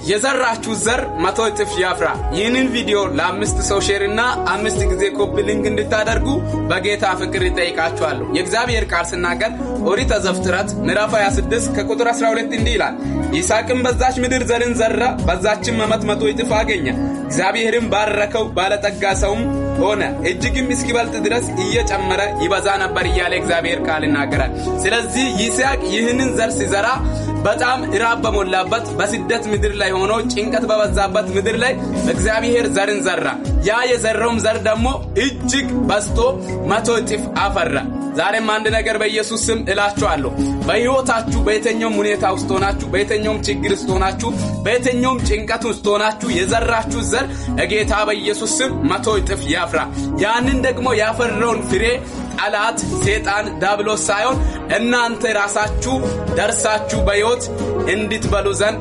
የዘራችሁ ዘር 100 እጥፍ ያፍራ። ይህንን ቪዲዮ ለ5 ሰው ሼርና 5 ጊዜ ኮፒ ሊንክ እንድታደርጉ በጌታ ፍቅር ይጠይቃችኋለሁ። የእግዚአብሔር ቃል ሲናገር ኦሪት ዘፍጥረት ምዕራፍ 26 ከቁጥር 12 እንዲህ ይላል፣ ይስሐቅም በዛች ምድር ዘርን ዘራ፣ በዛችም 100 እጥፍ አገኘ። እግዚአብሔርም ባረከው፣ ባለጠጋ ሰውም ሆነ፣ እጅግም እስኪበልጥ ድረስ እየጨመረ ይበዛ ነበር እያለ እግዚአብሔር ቃል ይናገራል። ስለዚህ ይስሐቅ ይህንን ዘር ሲዘራ በጣም ራብ በሞላበት በስደት ምድር ላይ ሆኖ ጭንቀት በበዛበት ምድር ላይ እግዚአብሔር ዘርን ዘራ። ያ የዘራውም ዘር ደግሞ እጅግ በዝቶ 100 እጥፍ አፈራ። ዛሬም አንድ ነገር በኢየሱስ ስም እላችኋለሁ፣ በሕይወታችሁ በየትኛውም ሁኔታ ውስጥ ሆናችሁ፣ በየትኛውም ችግር ውስጥ ሆናችሁ፣ በየትኛውም ጭንቀት ውስጥ ሆናችሁ የዘራችሁ ዘር ጌታ በኢየሱስ ስም 100 እጥፍ ያፍራ። ያንን ደግሞ ያፈራውን ፍሬ ጠላት ሰይጣን ዲያብሎስ ሳይሆን እናንተ ራሳችሁ ደርሳችሁ በሕይወት እንድትበሉ ዘንድ